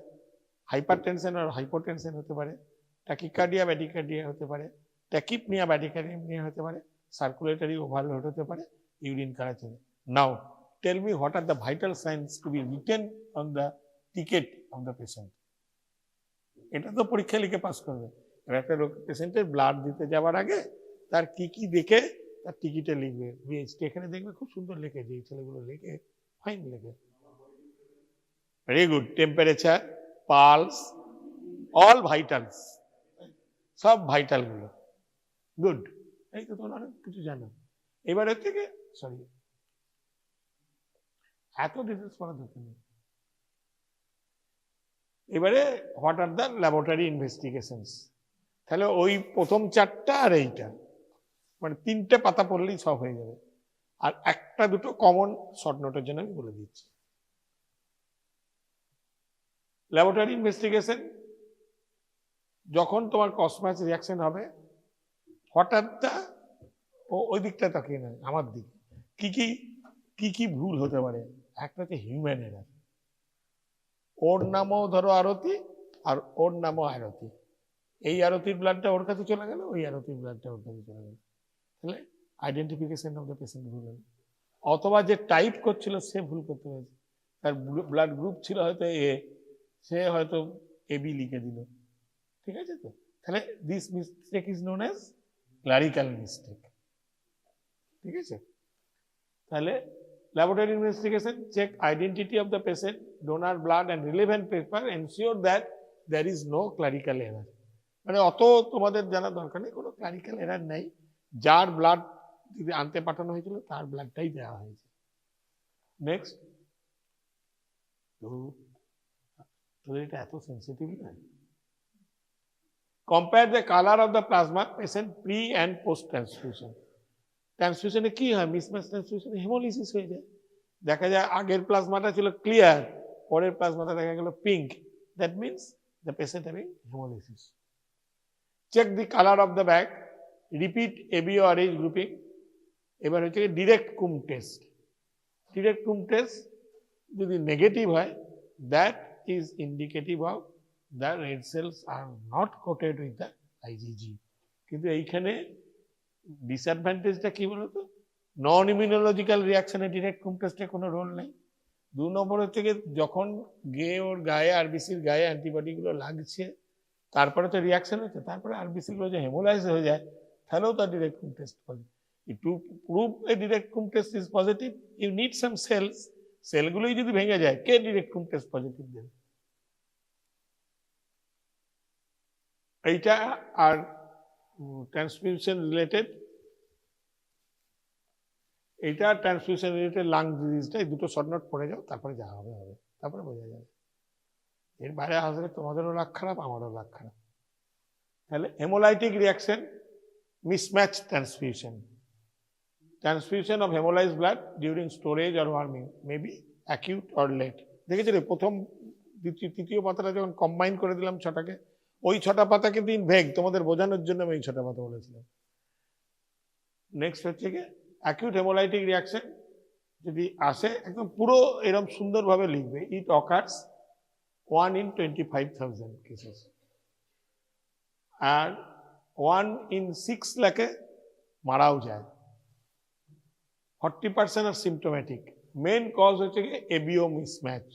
হাইপারটেনশন আর হাইপোটেনশন হতে পারে, ট্যাকিকার্ডিয়া, ব্যাডিকার্ডিয়া হতে পারে, ট্যাকিপনিয়া, ব্যাডিকার্ডিয়া হতে পারে, সার্কুলেটরি ওভারলোড হতে পারে, urine colour change. Now tell me what are the vital signs to be written on the ticket of the patient. এটা তো পরীক্ষা লিখে পাস করবে। একটা পেশেন্টের ব্লাড দিতে যাওয়ার আগে তার কি কি দেখে তার টিকিটে লিখবে, বিএইচটি এখানে দেখবে খুব সুন্দর লেখে, যে ছেলেগুলো লেখে ফাইন লেখে, very good. Temperature, pulse, all vitals, সব ভাইটাল গুলো, গুড। এই তো তোমরা অনেক কিছু জানো। এবার হচ্ছে কি, সরি এত ডিটেলস পড়া দরকার নেই। এবারে what are the laboratory investigations. তাহলে ওই প্রথম চারটা আর এইটা, মানে 3টে পাতা পড়লেই সব হয়ে যাবে। আর একটা দুটো কমন শর্ট নোটের জন্য আমি বলে দিচ্ছি। ল্যাবরেটরি ইনভেস্টিগেশন, যখন তোমার কসমাস রিয়াকশন হবে, হঠাৎ ওই দিকটা তাকিয়ে নেয়, আমার দিকে কি কি ভুল হতে পারে। একটা হচ্ছে হিউম্যান এরার, ওর নামও ধরো আরতি আর ওর নামও আরতি, এই আরতির ব্লাডটা ওর কাছে চলে গেল, ওই আরতির ব্লাডটা ওর কাছে চলে গেল, তাহলে আইডেন্টিফিকেশন অফ দ্য পেশেন্ট ভুল হলো। অথবা যে টাইপ করছিল সে ভুল করতে হয়েছে, তার ব্লাড গ্রুপ ছিল হয়তো এ, সে হয়তো এবি লিখে দিল। ঠিক আছে তো? তাহলে this mistake is known as clerical mistake. ঠিক আছে? তাহলে laboratory investigation, check identity of the patient, donor blood and relevant paper, ensure that there is no clerical error. মানে অত তোমাদের জানা দরকার নেই, কোনো ক্লারিক্যাল এরার নেই। যার ব্লাড যদি আনতে পাঠানো হয়েছিল তার ব্লাডটাই দেওয়া হয়েছে। নেক্সট, তো এটা এত সেন্সিটিভ না। Compare the colour of the plasma patient pre and post transfusion. ট্রান্সফিউশনে কি হয়, মিসম্যাচ ট্রান্সফিউশনে হেমোলিসিস হয়ে যায়। দেখা যায় আগের প্লাজমাটা ছিল ক্লিয়ার, পরের প্লাজমাটা দেখা গেল pink, that means the patient having haemolysis. Check the colour of the bag, repeat ABO R H grouping. এবার হচ্ছে direct Coombs test. Direct Coombs test যদি নেগেটিভ হয়, that is indicative of the red cells are not coated with the IgG. কিন্তু এইখানে ডিসঅ্যাডভান্টেজটা কি বলতো, নন immunological রিয়াকশনে direct কুম টেস্টে কোনো রোল নেই। 2 নম্বর হচ্ছে যখন ওর গায়ে আরবিসির গায়ে অ্যান্টিবডিগুলো লাগছে, তারপরে তো রিয়াকশন হচ্ছে, তারপরে আরবিসিগুলো যে হেমোলাইজ হয়ে যায়, তাহলেও তার ডিরেক্ট কুম টেস্ট করে। To prove a direct Coombs test is positive, you need some cells. সেলগুলোই যদি ভেঙে যায়, কে ডিরেক্ট কুম টেস্ট পজিটিভ দেবে? এইটা আর ট্রান্সফিউশন রিলেটেড, এইটা ট্রান্সফিউশন রিলেটেড লাং ডিজিজটা, এই দুটো শর্ট নোট পড়ে যাও, তারপরে যা হবে হবে, তারপরে বোঝা যাবে। এর বাইরে আসলে তোমাদেরও লাগ খারাপ, আমারও লাগ খারাপ। তাহলে haemolytic reaction, mismatch transfusion. Transfusion of hemolyzed blood during storage or warming may be acute or late. দেখেছো রে, প্রথম তৃতীয় পাতাটা যখন কম্বাইন করে দিলাম 6টাকে, ওই 6টা পাতা কিন্তু ইনভেগ, তোমাদের বোঝানোর জন্য আমি এই 6টা পাতা বলেছিলাম। নেক্সট হচ্ছে কি অ্যাকিউট হেমোলাইটিক রিয়াকশন যদি আসে, একদম পুরো এরকম সুন্দরভাবে লিখবে, ইট অকার্স 1 in 25,000 কেসেস, আর 1 in 6 লাখে মারাও যায়। 40% are symptomatic. Main cause হচ্ছে কি ABO mismatch.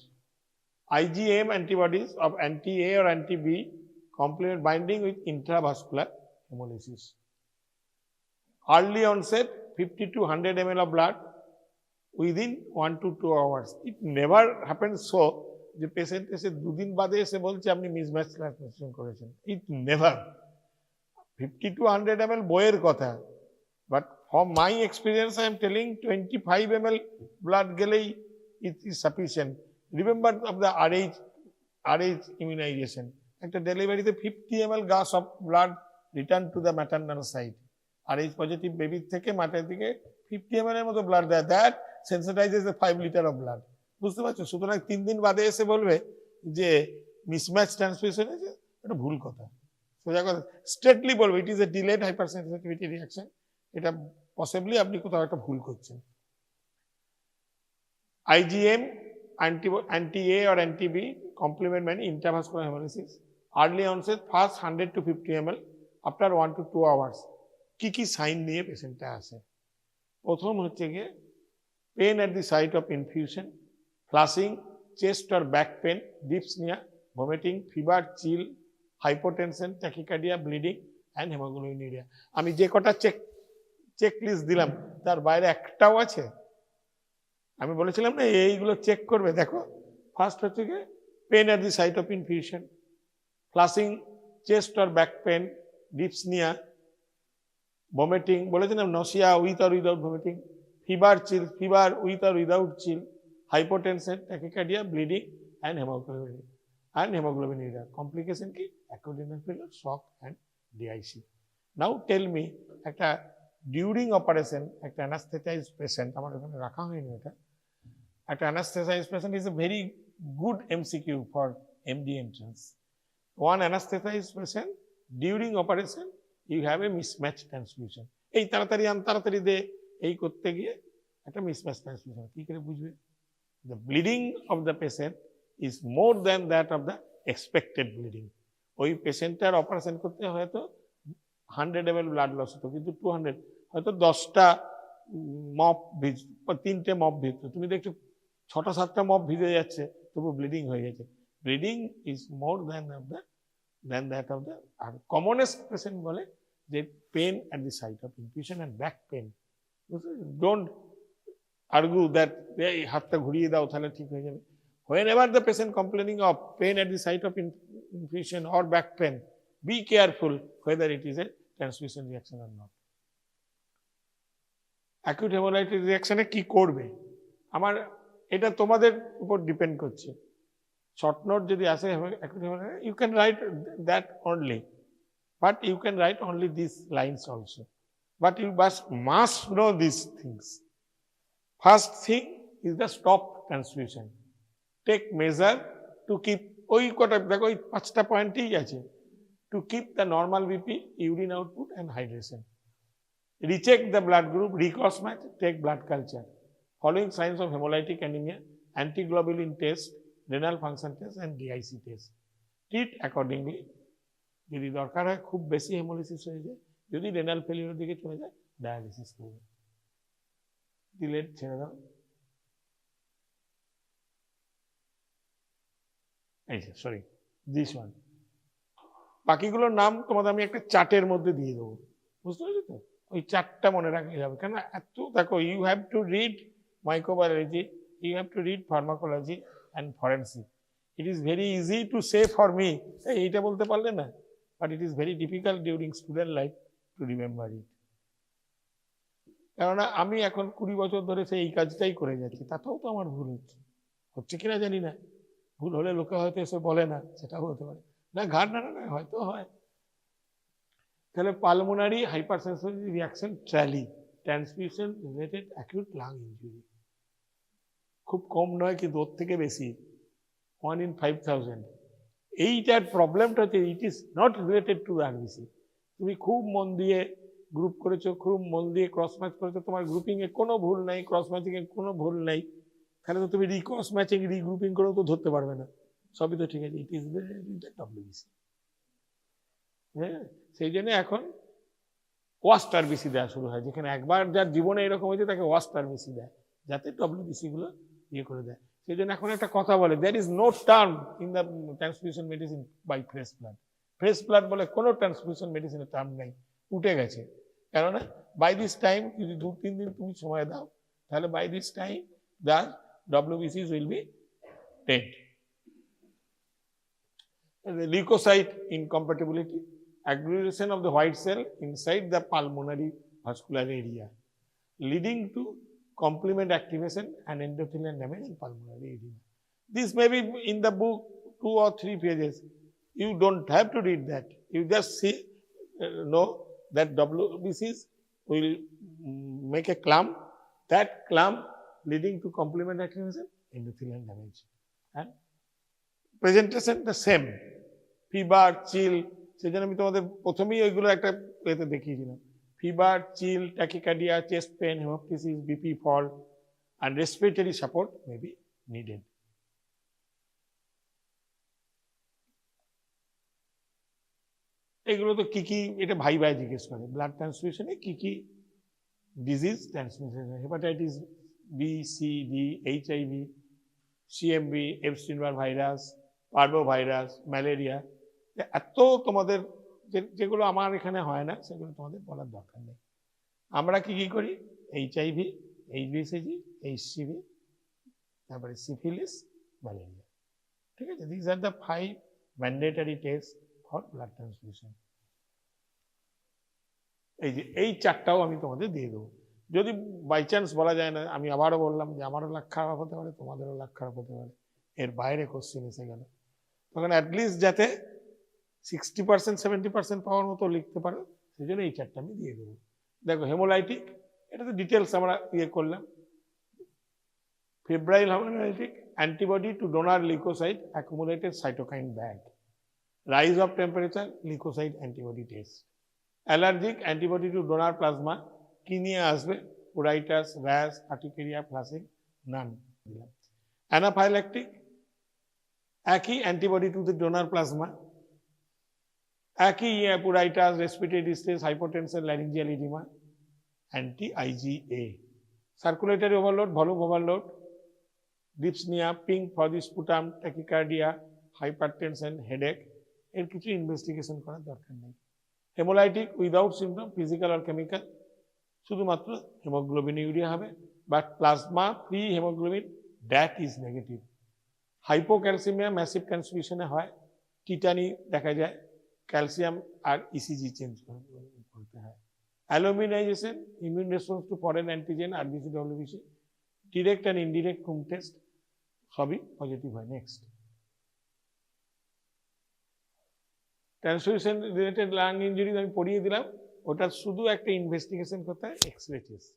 IgM antibodies of anti-A or anti-B complement binding with intravascular hemolysis. Early onset 50 to 100 ml of blood within 1 to 2 hours. It never happens so যে patient এসে 2 দিন বাদে এসে বলছে আপনি mismatch transfusion করেছেন। It never. 50 to 100 ml বইয়ের কথা, but from my experience I am telling 25 ml blood gelei it is sufficient. Remember of the RH immunization, একটা ডেলিভারিতে 50 ml gas of blood return to the maternal side. RH positive baby থেকে মাটার দিকে 50 ml এর মতো blood দেয়, that sensitizes the 5 liter of blood. বুঝতে পারছো? সুতরাং 3 দিন বাদে এসে বলবে যে মিসম্যাচ ট্রান্সফিউশন হয়েছে, এটা ভুল কথা। সোজা কথা স্ট্রেটলি বলবে it is a delayed hypersensitivity reaction, এটা পসিবলি আপনি কোথাও একটা ভুল করছেন। IgM anti-A or anti-B complement by intravascular hemolysis. Early onset first 100 to 50 ml after 1 to 2 hours. কি কি সাইন নিয়ে পেশেন্টটা আসে? প্রথম হচ্ছে গিয়ে pen at the site of infusion, flushing, chest or back pain, dyspnea, vomiting, fever, chill, hypotension, tachycardia, bleeding and hemoglobinuria. আমি যে কটা চেক লিস্ট দিলাম তার বাইরে একটাও আছে? আমি বলেছিলাম না এইগুলো চেক করবে। দেখো, ফার্স্ট হচ্ছে কি pain at the site of infusion, flushing, chest or back pain, dyspnoea, vomiting, বলেছিলাম nausea with or without vomiting, fever chill, fever with or without chill, hypotension, tachycardia, bleeding and haemoglobinuria. Complication কি? Acute renal failure, shock and DIC. Now tell me, একটা during operation একটা anaesthetized patient, আমার ওখানে রাখা হয়নি এটা, একটা anaesthetized patient is a very good MCQ for MD entrance. One অ্যানাস্থেটাইজ patient during operation you have a mismatch transfusion. এই তাড়াতাড়ি তাড়াতাড়ি দে, এই করতে গিয়ে একটা মিসম্যাচ ট্রান্সফিউশন। কি করে বুঝবে? The bleeding of the patient is more than that of the expected bleeding. ওই পেশেন্টটার অপারেশন করতে হয়তো 100 ml ব্লাড লস হতো, কিন্তু 200, হয়তো 10টা মপ বা 3টে মপ ভিজতো, তুমি দেখছো 6টা-7টা মপ ভিজে যাচ্ছে, তবু ব্লিডিং হয়ে গেছে। Bleeding is more than that of the. আর কমনেস্ট পেশেন্ট বলে যে pain at the site of infusion and back pain. Don't argue that এই হাতটা ঘুরিয়ে দাও তাহলে ঠিক হয়ে যাবে। Whenever the patient complaining of pain at the site of infusion or back pain, be careful whether it is a transfusion reaction or not. Acute haemolytic রিয়াকশনে কি করবে আমার এটা তোমাদের উপর ডিপেন্ড করছে শর্ট নোট যদি আসে acute haemolytic you can write that only but you can write only this lines also but you must know this things first thing is the stop transfusion take measure to keep ওই কটা দেখো ওই 5টা পয়েন্টই আছে to keep the normal BP, urine output and hydration. Recheck the blood group, recross match, take blood culture. Following signs of hemolytic anemia, antiglobulin test, renal function test and DIC test. Treat accordingly. যদি দরকার হয় খুব বেশি হেমোলিসিস হয়ে যায় যদি renal failure দিকে চলে যায় ডায়ালিসিস করবে ডিলেট ছেড়ে দাও এই যে সরি দিস ওয়ান বাকিগুলোর নাম তোমাদের আমি একটা চার্টের মধ্যে দিয়ে দেবো বুঝতে পারছি তো ওই চারটা মনে রাখলে যাবে কেন এত দেখো you have to read microbiology you have to read pharmacology and forensic it is very easy to say for me এইটা বলতে পারলে না but it is very difficult during student life to remember it কেননা আমি এখন 20 বছর ধরে সেই এই কাজটাই করে যাচ্ছি তাতেও তো আমার ভুল হচ্ছে কিনা জানি না ভুল হলে লোকে হয়তো এসে বলে না সেটাও হতে পারে না ঘাট না না হয়তো হয় তাহলে pulmonary hypersensitive reaction TRALI transfusion related acute lung injury খুব কম নয় কিন্তু ওর থেকে বেশি 1 in 5,000 এইটার প্রবলেমটা হচ্ছে it is not related to RBC তুমি খুব মন দিয়ে গ্রুপ করেছো খুব মন দিয়ে ক্রস ম্যাচ করেছো তোমার গ্রুপিংয়ে কোনো ভুল নাই ক্রস ম্যাচিংয়ে কোনো ভুল নাই তাহলে তো তুমি রিক্রস ম্যাচিং রিগ্রুপিং করেও তো ধরতে পারবে না সবই তো ঠিক আছে ইট ইজ ডব্লিউবিসি হ্যাঁ সেই জন্য এখন ওয়াস্ট আরবিসি দেওয়া শুরু হয় যেখানে একবার যার জীবনে এরকম হয়েছে তাকে ওয়াস্ট আরবিসি দেয় যাতে ডব্লিউবিসি গুলো ইয়ে করে দেয় সেই জন্য এখন একটা কথা বলে there is no term in the transfusion medicine by fresh blood বলে কোনো ট্রান্সফিউশন মেডিসিনের টার্ম নেই উঠে গেছে কেননা বাই দিস টাইম যদি 2-3 দিন তুমি সময় দাও তাহলে বাই দিস টাইম দ্য ডব্লিউবিসিস will be dead leukocyte incompatibility, aggregation of the white cell inside the pulmonary vascular area, leading to complement activation and endothelial damage in pulmonary edema. This may be in the book 2 or 3 pages. You don't have to read that. You just see, know that WBCs will make a clump. That clump leading to complement activation, endothelial damage. And presentation the same. Fever chill সেই জন্য আমি তোমাদের প্রথমেই ওইগুলো একটা এতে দেখিয়েছিলাম fever chill tachycardia chest pain haemoptysis BP fall and respiratory support may be needed. এগুলো তো কি কি এটা ভাই ভাই জিজ্ঞেস করে ব্লাড ট্রান্সফিউশনে কি কি disease transmission hepatitis B C D HIV CMV Epstein Barr virus parvovirus malaria এত তোমাদের যেগুলো আমার এখানে হয় না সেগুলো তোমাদের বলার দরকার নেই আমরা কি কি করি এইচআইভি এইচবিসিজি এইচসিভি তারপরে সিফিলিস ম্যালেরিয়া ঠিক আছে this are the 5 mandatory test for blood transfusion এই যে এই চারটাও আমি তোমাদের দিয়ে দেবো যদি বাই চান্স বলা যায় না আমি আবারও বললাম যে আমারও লাখ খারাপ হতে পারে তোমাদেরও লাখ খারাপ হতে পারে এর বাইরে কোশ্চেন এসে গেল তখন অ্যাটলিস্ট যাতে 60% 70% পাওয়ার মতো লিখতে পারো সেই জন্য এই চারটা আমি দিয়ে দেবো দেখো হেমোলাইটিক এটা তো ডিটেলস আমরা ইয়ে করলাম febrile haemolytic antibody to donor leucocyte accumulated cytokine bag rise of temperature leucocyte antibody test allergic antibody to donor plasma কি নিয়ে আসবে পুরাইটাস র্যাশ আর্টিকেরিয়া ফ্লাসিং নান দিলাম অ্যানাফাইল্যাকটিক একই antibody to the donor plasma একই pruritus respiratory distress hypotension laryngeal oedema anti IgA circulatory overload volume overload dyspnoea pink for the sputum tachycardia hypertension headache এর কিছু investigation করার দরকার নেই হেমোলাইটিক উইদাউট সিমটম ফিজিক্যাল আর chemical শুধুমাত্র haemoglobinuria হবে but plasma free haemoglobin that is negative hypocalcaemia massive ট্রান্সফিউশনে হয় টিটানি দেখা যায় ক্যালসিয়াম আর ইসিজি চেঞ্জ করতে হয় Alloimmunization, immune response to foreign antigen, RBC, WBC, direct and indirect home test, সবই পজিটিভ হয়। Next, transfusion related lung injury আমি পড়িয়ে দিলাম, ওটা শুধু একটা ইনভেস্টিগেশন করতে হয়, X ray test.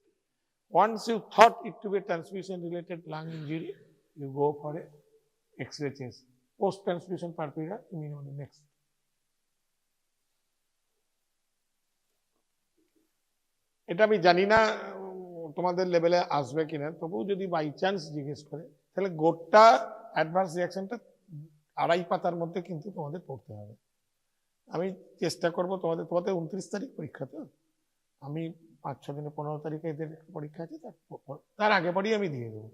Once you thought it to be transfusion related lung injury, you go for a X ray test, post transfusion purpura immuno. Next, এটা আমি জানি না তোমাদের লেভেলে আসবে কিনা, তবুও যদি বাই চান্স জিজ্ঞেস করে, তাহলে গোটা অ্যাডভান্স রিয়াকশনটা 2.5 পাতার মধ্যে কিন্তু তোমাদের পড়তে হবে। আমি চেষ্টা করব তোমাদের 29 তারিখ পরীক্ষা, তো আমি 5-6 দিনে 15 তারিখে এদের পরীক্ষা আছে, তার আগে পরেই আমি দিয়ে দেবো।